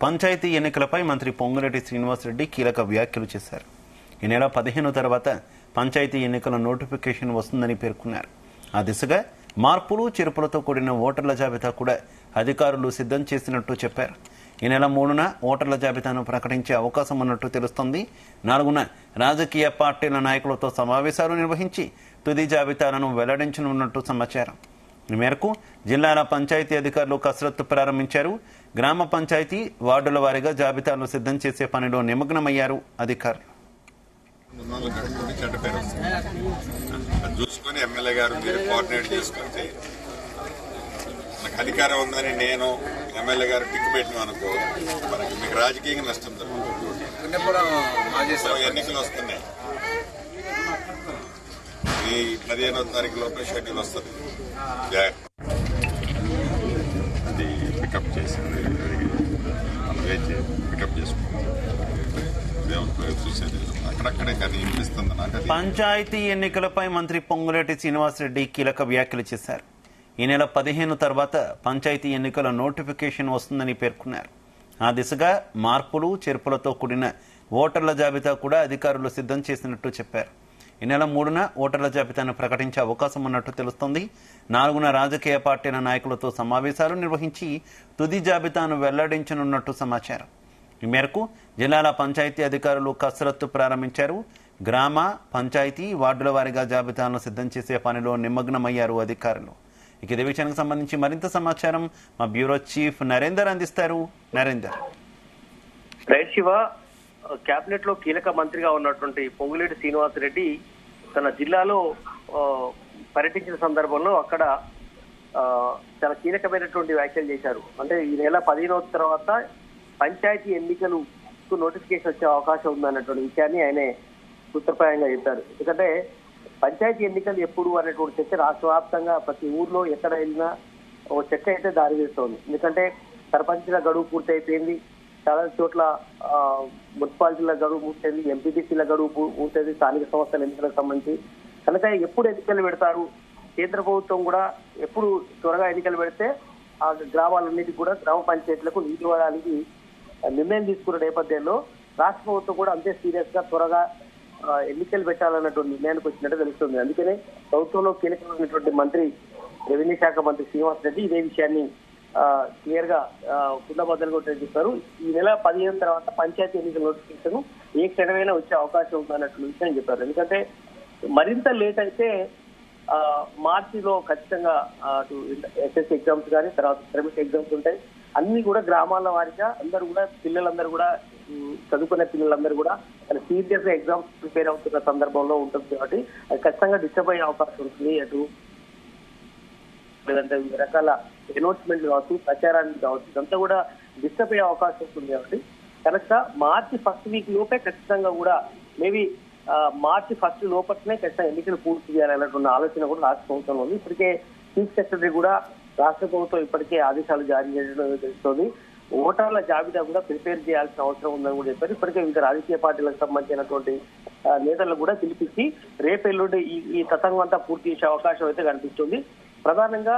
పంచాయతీ ఎన్నికలపై మంత్రి పొంగులేటి శ్రీనివాసరెడ్డి కీలక వ్యాఖ్యలు చేశారు. ఈ నెల 15 తర్వాత పంచాయతీ ఎన్నికల నోటిఫికేషన్ వస్తుందని పేర్కొన్నారు. ఆ దిశగా మార్పులు చేర్పులతో కూడిన ఓటర్ల జాబితా కూడా అధికారులు సిద్ధం చేసినట్టు చెప్పారు. ఈ నెల 3న ఓటర్ల జాబితాను ప్రకటించే అవకాశం ఉన్నట్టు తెలుస్తోంది. 4న రాజకీయ పార్టీల నాయకులతో సమావేశాలు నిర్వహించి తుది జాబితాలను వెల్లడించనున్నట్టు సమాచారం. ఈ మేరకు జిల్లాల పంచాయతీ అధికారులు కసరత్తు ప్రారంభించారు. గ్రామ పంచాయతీ వార్డుల వారీగా జాబితాను సిద్ధం చేసే పనిలో నిమగ్నమయ్యారు అధికారులు. చూసుకొని ఎమ్మెల్యే గారు మీరు కోఆర్డినేట్ చేసుకుంటే నాకు అధికారం ఉందని నేను ఎమ్మెల్యే గారు టిక్ పెట్టిన అనుకో మనకి మీకు రాజకీయంగా నష్టం జరుగుతుంది. ఎన్నికలు వస్తున్నాయి. ఈ 15వ తారీఖు లోపల షెడ్యూల్ వస్తుంది. అది పికప్ చేసింది పికప్ చేసుకుంటాం. అక్కడక్కడే కానీ వినిపిస్తుంది నాకు. పంచాయతీ ఎన్నికలపై మంత్రి పొంగులేటి శ్రీనివాసరెడ్డి కీలక వ్యాఖ్యలు చేశారు. ఈ నెల 15 తర్వాత పంచాయతీ ఎన్నికల నోటిఫికేషన్ వస్తుందని పేర్కొన్నారు. ఆ దిశగా మార్పులు చేర్పులతో కూడిన ఓటర్ల జాబితా కూడా అధికారులు సిద్ధం చేసినట్టు చెప్పారు. ఈ నెల 3న ఓటర్ల జాబితాను ప్రకటించే అవకాశం ఉన్నట్టు తెలుస్తోంది. 4న రాజకీయ పార్టీల నాయకులతో సమావేశాలు నిర్వహించి తుది జాబితాను వెల్లడించనున్నట్టు సమాచారం. ఈ మేరకు జిల్లాల పంచాయతీ అధికారులు కసరత్తు ప్రారంభించారు. గ్రామ పంచాయతీ వార్డుల వారీగా జాబితాను సిద్ధం చేసే పనిలో నిమగ్నమయ్యారు అధికారులు. ఇక ఇదే విషయానికి సంబంధించి మరింత సమాచారం మా బ్యూరో చీఫ్ నరేందర్ అందిస్తారు. నరేందర్. శివ, కేబినెట్ లో కీలక మంత్రిగా ఉన్నటువంటి పొంగులేటి శ్రీనివాసరెడ్డి తన జిల్లాలో పర్యటించిన సందర్భంలో అక్కడ చాలా కీలకమైనటువంటి వ్యాఖ్యలు చేశారు. అంటే ఈ నెల 15వ తర్వాత పంచాయతీ ఎన్నికలకు నోటిఫికేషన్ వచ్చే అవకాశం ఉందన్నటువంటి విషయాన్ని ఆయనే సూత్రప్రాయంగా చెప్పారు. ఎందుకంటే పంచాయతీ ఎన్నికలు ఎప్పుడు అనేటువంటి చర్చ రాష్ట్ర వ్యాప్తంగా ప్రతి ఊర్లో ఎక్కడ వెళ్ళినా ఒక చర్చ అయితే దారి వేస్తోంది. ఎందుకంటే సర్పంచ్ల గడువు పూర్తి అయిపోయింది, చాలా చోట్ల మున్సిపాలిటీల గడువు పూర్తయింది, ఎంపీటీసీల గడువు పూర్తయింది, స్థానిక సంస్థల ఎన్నికలకు సంబంధించి. కనుక ఎప్పుడు ఎన్నికలు పెడతారు, కేంద్ర ప్రభుత్వం కూడా ఎప్పుడు త్వరగా ఎన్నికలు పెడితే ఆ గ్రామాలన్నిటికీ కూడా గ్రామ పంచాయతీలకు నీటి ఇవ్వడానికి నిర్ణయం తీసుకున్న నేపథ్యంలో రాష్ట్ర ప్రభుత్వం కూడా అంతే సీరియస్ గా త్వరగా ఎన్నికలు పెట్టాలన్నటువంటి నిర్ణయానికి వచ్చినట్టు తెలుస్తుంది. అందుకనే ప్రభుత్వంలో కీలకమైనటువంటి మంత్రి రెవెన్యూ శాఖ మంత్రి శ్రీనివాస్ రెడ్డి ఇదే విషయాన్ని క్లియర్ గా కుండబద్దలు చెప్పారు. ఈ నెల 15 తర్వాత పంచాయతీ ఎన్నికల నోటిఫికేషన్ ఏ క్షణమైనా వచ్చే అవకాశం ఉందన్నట్టు విషయం చెప్పారు. ఎందుకంటే మరింత లేట్ అయితే మార్చిలో ఖచ్చితంగా అటు ఎస్ఎస్సీ ఎగ్జామ్స్ కానీ తర్వాత ఇంటర్మీడియట్ ఎగ్జామ్స్ ఉంటాయి. అన్ని కూడా గ్రామాల వారిగా అందరూ కూడా పిల్లలందరూ కూడా చదువుకునే పిల్లలందరూ కూడా సీరియస్ గా ఎగ్జామ్స్ ప్రిపేర్ అవుతున్న సందర్భంలో ఉంటుంది కాబట్టి అది ఖచ్చితంగా డిస్టర్బ్ అయ్యే అవకాశం ఉంటుంది. అటు లేదంటే వివిధ రకాల అనౌన్స్మెంట్లు కావచ్చు, ప్రచారానికి కావచ్చు, ఇదంతా కూడా డిస్టర్బ్ అయ్యే అవకాశం ఉంటుంది. కాబట్టి కనుక మార్చి 1st వీక్ లోపే ఖచ్చితంగా కూడా మేబీ మార్చి 1st లోపలనే ఖచ్చితంగా ఎన్నికలు పూర్తి చేయాలన్నటువంటి ఆలోచన కూడా రాష్ట్ర ప్రభుత్వంలో ఉంది. ఇప్పటికే చీఫ్ సెక్రటరీ కూడా రాష్ట్ర ప్రభుత్వం ఇప్పటికే ఆదేశాలు జారీ చేయడం తెలుస్తోంది. ఓటర్ల జాబితా కూడా ప్రిపేర్ చేయాల్సిన అవసరం ఉందని కూడా చెప్పారు. ఇప్పటికే వివిధ రాజకీయ పార్టీలకు సంబంధించినటువంటి నేతలకు కూడా పిలిపించి రేపెల్లుండి ఈ తతంగం అంతా పూర్తి చేసే అవకాశం అయితే కనిపిస్తుంది. ప్రధానంగా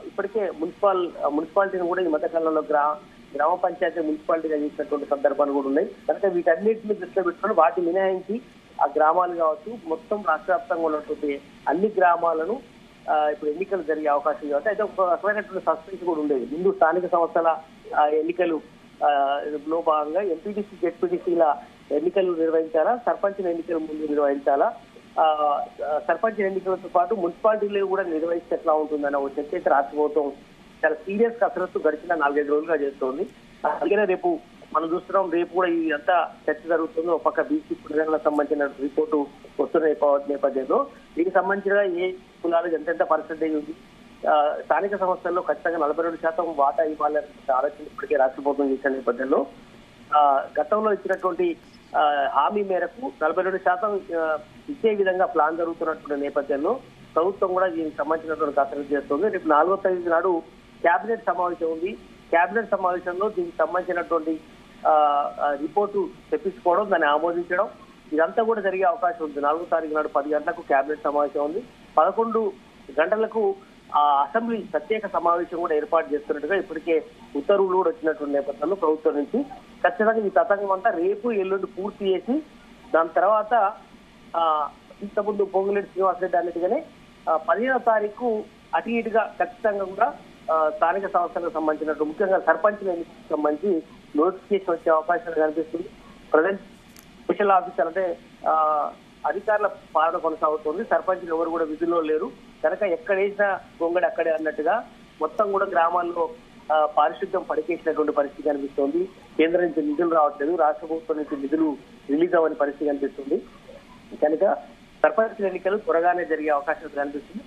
ఇప్పటికే మున్సిపాలిటీని కూడా ఈ మధ్యకాలంలో గ్రామ పంచాయతీ మున్సిపాలిటీగా చేసినటువంటి సందర్భాలు కూడా ఉన్నాయి. కనుక వీటన్నిటిని దృష్టిలో పెట్టుకుని వాటి మినహాయించి ఆ గ్రామాలు కావచ్చు మొత్తం రాష్ట్ర వ్యాప్తంగా ఉన్నటువంటి అన్ని గ్రామాలను ఇప్పుడు ఎన్నికలు జరిగే అవకాశం కాబట్టి అయితే ఒక రకమైనటువంటి సస్పెన్స్ కూడా ఉండేది. ముందు స్థానిక సంస్థల ఎన్నికలు లో భాగంగా ఎంపీటీసీ జెడ్పీటీసీల ఎన్నికలు నిర్వహించాలా, సర్పంచ్ ఎన్నికలు ముందు నిర్వహించాలా, సర్పంచ్ ఎన్నికలతో పాటు మున్సిపాలిటీలు కూడా నిర్వహిస్తే ఎట్లా ఉంటుందన్న ఒక చర్చ అయితే రాష్ట్ర ప్రభుత్వం చాలా సీరియస్ కసరత్తు గడిచిన 4-5 రోజులుగా చేస్తోంది. అందుకనే రేపు మనం చూస్తున్నాం, రేపు కూడా ఈ అంతా చర్చ జరుగుతుంది. ఒక పక్క బీసీ కులాలకు సంబంధించిన రిపోర్టు వస్తున్న నేపథ్యంలో దీనికి సంబంధించిన ఏ కులాలకు ఎంతెంత పర్సెంటేజ్ ఉంది, స్థానిక సంస్థల్లో ఖచ్చితంగా 42% వాటా ఇవ్వాలనే ఆలోచన ఇప్పటికే రాష్ట్ర ప్రభుత్వం చేసిన నేపథ్యంలో గతంలో ఇచ్చినటువంటి హామీ మేరకు 42% ఇచ్చే విధంగా ప్లాన్ జరుగుతున్నటువంటి నేపథ్యంలో ప్రభుత్వం కూడా దీనికి సంబంధించినటువంటి కసరత్తు చేస్తుంది. రేపు 4వ తేదీ నాడు కేబినెట్ సమావేశం ఉంది. కేబినెట్ సమావేశంలో దీనికి సంబంధించినటువంటి రిపోర్టు తెప్పించుకోవడం, దాన్ని ఆమోదించడం, ఇదంతా కూడా జరిగే అవకాశం ఉంది. 4వ తారీఖు నాడు 10 గంటలకు కేబినెట్ సమావేశం ఉంది. 11 గంటలకు ఆ అసెంబ్లీ ప్రత్యేక సమావేశం కూడా ఏర్పాటు చేస్తున్నట్టుగా ఇప్పటికే ఉత్తర్వులు కూడా వచ్చినటువంటి నేపథ్యంలో ప్రభుత్వం నుంచి ఖచ్చితంగా ఈ తతంగం అంతా రేపు ఎల్లుండి పూర్తి చేసి దాని తర్వాత ఇంతకుముందు పొంగులేటి శ్రీనివాసరెడ్డి అన్నట్టుగానే 15వ తారీఖు అటు ఇటుగా ఖచ్చితంగా కూడా స్థానిక సంస్థలకు సంబంధించినట్టు ముఖ్యంగా సర్పంచ్ ఎన్నికలకు సంబంధించి నోటిఫికేషన్ వచ్చే అవకాశాలు కనిపిస్తుంది. ప్రజెంట్ స్పెషల్ ఆఫీసర్ అంటే అధికారుల పాలన కొనసాగుతుంది. సర్పంచ్లు ఎవరు కూడా విధుల్లో లేరు కనుక ఎక్కడేసిన గొంగడి అక్కడే అన్నట్టుగా మొత్తం కూడా గ్రామాల్లో పారిశుద్ధ్యం పడికేసినటువంటి పరిస్థితి కనిపిస్తోంది. కేంద్రం నుంచి నిధులు రావట్లేదు, రాష్ట్ర ప్రభుత్వం నుంచి నిధులు రిలీజ్ అవ్వని పరిస్థితి కనిపిస్తుంది. కనుక సర్పంచ్ ఎన్నికలు త్వరగానే జరిగే అవకాశం కనిపిస్తుంది.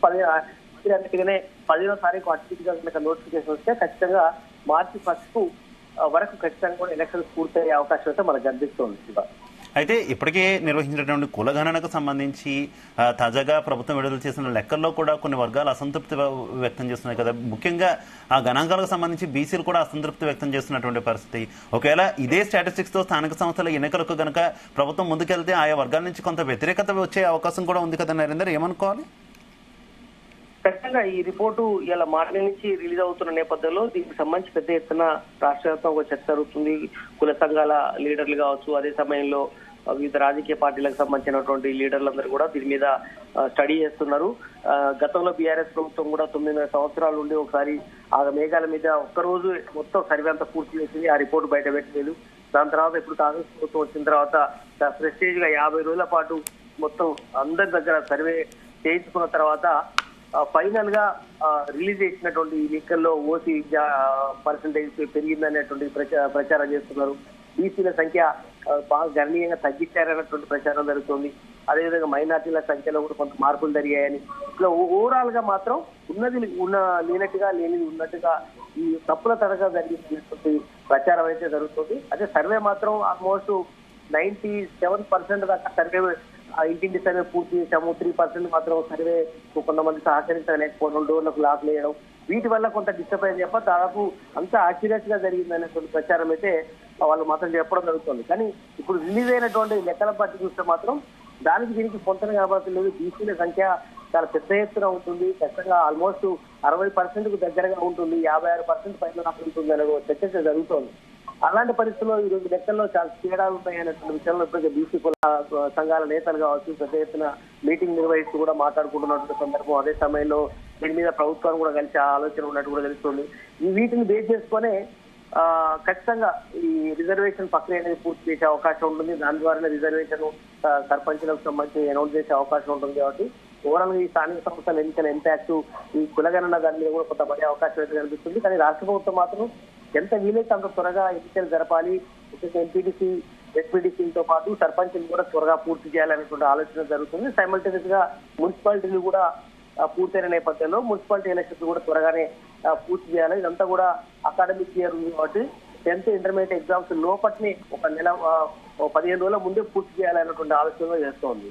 అన్నట్టుగానే 15వ తారీఖు అత్యధికంగా కనుక నోటిఫికేషన్ వస్తే ఖచ్చితంగా మార్చి 1 వరకు ఖచ్చితంగా కూడా ఎలక్షన్స్ పూర్తయ్యే అవకాశం అయితే మనకు కనిపిస్తోంది. అయితే ఇప్పటికే నిర్వహించినటువంటి కులగణనకు సంబంధించి తాజాగా ప్రభుత్వం విడుదల చేసిన లెక్కల్లో కూడా కొన్ని వర్గాలు అసంతృప్తి వ్యక్తం చేస్తున్నాయి కదా. ముఖ్యంగా ఆ గణాంకాలకు సంబంధించి బీసీలు కూడా అసంతృప్తి వ్యక్తం చేస్తున్నటువంటి పరిస్థితి. ఒకవేళ ఇదే స్టాటిస్టిక్స్ తో స్థానిక సంస్థల ఎన్నికలకు గనక ప్రభుత్వం ముందుకెళ్తే ఆయా వర్గాల నుంచి కొంత వ్యతిరేకత వచ్చే అవకాశం కూడా ఉంది కదా నరేందర్, ఏమనుకోవాలి? ఖచ్చితంగా ఈ రిపోర్టు ఇలా మార్నింగ్ నుంచి రిలీజ్ అవుతున్న నేపథ్యంలో దీనికి సంబంధించి పెద్ద ఎత్తున రాష్ట్ర వ్యాప్తంగా ఒక చర్చ జరుగుతుంది. కుల సంఘాల లీడర్లు కావచ్చు, అదే సమయంలో వివిధ రాజకీయ పార్టీలకు సంబంధించినటువంటి లీడర్లందరూ కూడా దీని మీద స్టడీ చేస్తున్నారు. గతంలో బీఆర్ఎస్ ప్రభుత్వం కూడా 9 సంవత్సరాల నుండి ఒకసారి ఆ మేఘాల మీద ఒక్కరోజు మొత్తం సర్వే అంతా పూర్తి చేసింది, ఆ రిపోర్టు బయట పెట్టలేదు. దాని తర్వాత ఇప్పుడు కాంగ్రెస్ ప్రభుత్వం వచ్చిన తర్వాత ప్రెస్టేజ్ గా 50 రోజుల పాటు మొత్తం అందరి దగ్గర సర్వే చేయించుకున్న తర్వాత ఫైనల్ గా రిలీజ్ చేసినటువంటి ఈ లెక్కల్లో ఓసీ పర్సంటేజ్ పెరిగిందనేటువంటి ప్రచారం చేస్తున్నారు. బీసీల సంఖ్య బాగా గణనీయంగా తగ్గించారనేటువంటి ప్రచారం జరుగుతుంది. అదేవిధంగా మైనార్టీల సంఖ్యలో కూడా కొంత మార్పులు జరిగాయని, ఇట్లా ఓవరాల్ గా మాత్రం ఉన్నది లేనట్టుగా లేనిది ఉన్నట్టుగా ఈ తప్పుల తడగా జరిగినటువంటి ప్రచారం అయితే జరుగుతుంది. అదే సర్వే మాత్రం ఆల్మోస్ట్ 97% దాకా సర్వే ఇంటింటి సర్వే పూర్తి చేశాము. 3% మాత్రం సర్వే కొంతమంది సహకరించలేకపోవడం, డోర్లకు లాక్ వేయడం, వీటి వల్ల కొంత డిస్టర్బ్ అయింది తప్ప దాదాపు అంతా యాక్యురేట్ గా జరిగిందనేటువంటి ప్రచారం అయితే వాళ్ళు మాత్రం చెప్పడం జరుగుతుంది. కానీ ఇప్పుడు రిలీజ్ అయినటువంటి లెక్కల బట్టి చూస్తే మాత్రం దానికి దీనికి పొంతన కనబడలేదు. బీసీల సంఖ్య చాలా పెద్ద ఎత్తున ఉంటుంది. ఖచ్చితంగా ఆల్మోస్ట్ 60% కు దగ్గరగా ఉంటుంది, 56% పైన ఉంటుంది అనే చర్చ జరుగుతోంది. అలాంటి పరిస్థితుల్లో ఈ రోజు లెక్కల్లో చాలా తేడాలు ఉన్నాయనేటువంటి విషయంలో ఇప్పటికే బీసీ కుల సంఘాల నేతలు కావచ్చు పెద్ద ఎత్తున మీటింగ్ నిర్వహిస్తూ కూడా మాట్లాడుకుంటున్నటువంటి సందర్భం. అదే సమయంలో దీని మీద ప్రభుత్వాన్ని కూడా కలిసి ఆలోచన ఉన్నట్టు కూడా తెలుస్తుంది. ఈ వీటిని బేస్ చేసుకునే ఖచ్చితంగా ఈ రిజర్వేషన్ ప్రక్రియ అనేది పూర్తి చేసే అవకాశం ఉంటుంది. దాని ద్వారానే రిజర్వేషన్ సర్పంచులకు సంబంధించి అనౌన్స్ చేసే అవకాశం ఉంటుంది. కాబట్టి ఓవరాల్ గా ఈ స్థానిక సంస్థల ఎన్నికల ఇంపాక్ట్ ఈ కులగణన దాని మీద కూడా కొంత పడే అవకాశం అయితే కనిపిస్తుంది. కానీ రాష్ట్ర ప్రభుత్వం మాత్రం ఎంత వీలైతే అంత త్వరగా ఎన్నికలు జరపాలి, ఎంపీటీసీ ఎస్పీటీసీలతో పాటు సర్పంచ్లు కూడా త్వరగా పూర్తి చేయాలనేటువంటి ఆలోచన జరుగుతుంది. సైమల్టేనియస్ గా మున్సిపాలిటీలు కూడా పూర్తయిన నేపథ్యంలో మున్సిపాలిటీ ఎలక్షన్స్ కూడా త్వరగానే పూర్తి చేయాలి. ఇదంతా కూడా అకాడమిక్ ఇయర్ ఉంది కాబట్టి 10th ఇంటర్మీడియట్ ఎగ్జామ్స్ లోపట్ని ఒక నెల 15 రోజుల ముందే పూర్తి చేయాలనేటువంటి ఆలోచన చేస్తోంది.